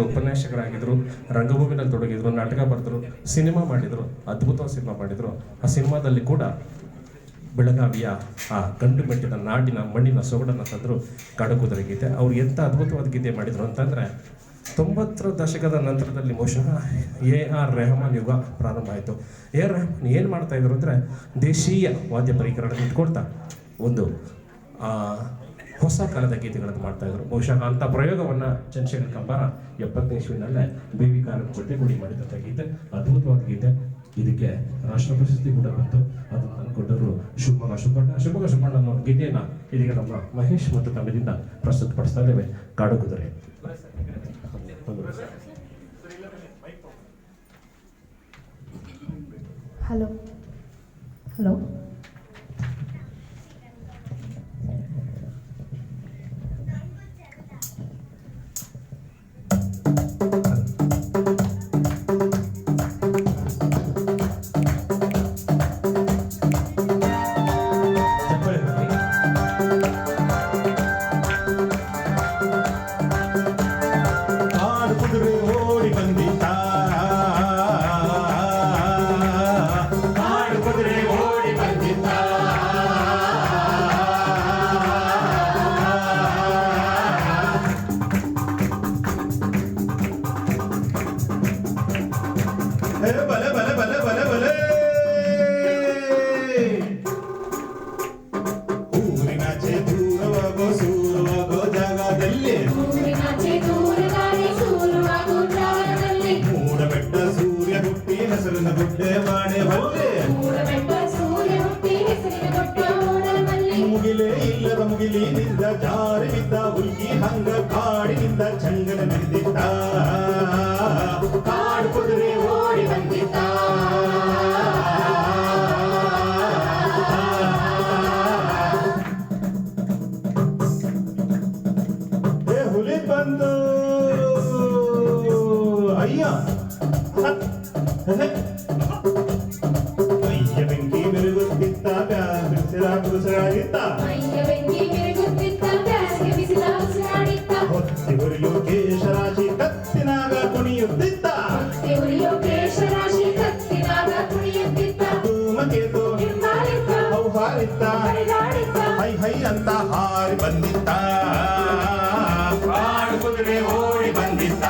ಉಪನ್ಯಾಸಕರಾಗಿದ್ರು, ರಂಗಭೂಮಿನಲ್ಲಿ ತೊಡಗಿದ್ರು, ನಾಟಕ ಬರೆದ್ರು, ಸಿನಿಮಾ ಮಾಡಿದ್ರು, ಅದ್ಭುತವಾದ ಸಿನಿಮಾ ಮಾಡಿದ್ರು. ಆ ಸಿನಿಮಾದಲ್ಲಿ ಕೂಡ ಬೆಳಗಾವಿಯ ಆ ಗಂಡು ಮೆಟ್ಟಿನ ನಾಡಿನ ಮಣ್ಣಿನ ಸೊಗಡನ್ನು ತಂದರು ಕಾಡುಕುದುರೆ ಗೀತೆ. ಅವ್ರು ಎಂಥ ಅದ್ಭುತವಾದ ಗೀತೆ ಮಾಡಿದರು ಅಂತಂದರೆ 90ರ ದಶಕದ ನಂತರದಲ್ಲಿ ಬಹುಶಃ AR ರೆಹಮಾನ್ ಯುಗ ಪ್ರಾರಂಭ ಆಯಿತು. AR ರೆಹಮಾನ್ ಏನು ಮಾಡ್ತಾಯಿದ್ರು ಅಂದರೆ ದೇಶೀಯ ವಾದ್ಯ ಪರಿಕರಗಳನ್ನು ಇಟ್ಕೊಳ್ತಾ ಒಂದು ಹೊಸ ಕಾಲದ ಗೀತೆಗಳನ್ನು ಮಾಡ್ತಾಯಿದ್ರು. ಬಹುಶಃ ಅಂಥ ಪ್ರಯೋಗವನ್ನು ಚಂದ್ರಶೇಖರ್ ಕಂಬಾರ 70ನೇ ಇಸ್ವಿನಲ್ಲೇ ಬೇವಿ ಕಾರನ್ನು ಜೊತೆಗೂಡಿ ಮಾಡಿದಂಥ ಗೀತೆ, ಅದ್ಭುತವಾದ ಗೀತೆ. ಇದಕ್ಕೆ ರಾಷ್ಟ್ರ ಪ್ರಶಸ್ತಿ ಕೂಡ ಬಂತು. ಅದನ್ನು ತಂದುಕೊಟ್ಟರು ಶಿವಮೊಗ್ಗ ಸುಬ್ಬಣ್ಣ ಅನ್ನೋ ಗೀತೆಯನ್ನು ಇದೀಗ ನಮ್ಮ ಮಹೇಶ್ ಮತ್ತು ತಮ್ಮಿಂದ ಪ್ರಸ್ತುತಪಡಿಸ್ತಾ ಇದ್ದೇವೆ. ಕಾಡುಕುದುರೆ. ಹಲೋ ಹಲೋ ಮುಗಿಲೇ ಇಲ್ಲದ ಮುಗಿಲಿನಿಂದ ಜಾರಿ ಬಿದ್ದ ಹುಲ್ಗಿ ಹಂಗ ಕಾಡಿನಿಂದ ಚಂಗನ ಬಿದ್ದಿದ್ದ ಕಾಡು ಕುದುರೆ ಓಡಿ ಬಂದಿದ್ದ. ಹುಲಿ ಬಂದು ಅಯ್ಯ ಬೆಂಕಿ ಮೆರುಗುತ್ತಿತ್ತ ಹೊತ್ತಿ ಉರಿಯೋ ಕೇಶರಾಶಿ ಕತ್ತಿನಾಗ ಕುಣಿಯುತ್ತಿತ್ತ ಧೂಮಕೇತು ಅವು ಹಾರಿತ್ತ ಹೈ ಹೈ ಅಂತ ಹಾರಿ ಬಂದಿತ್ತ. ಕಾಡು ಕುದುರೆ ಓಡಿ ಬಂದಿತ್ತ.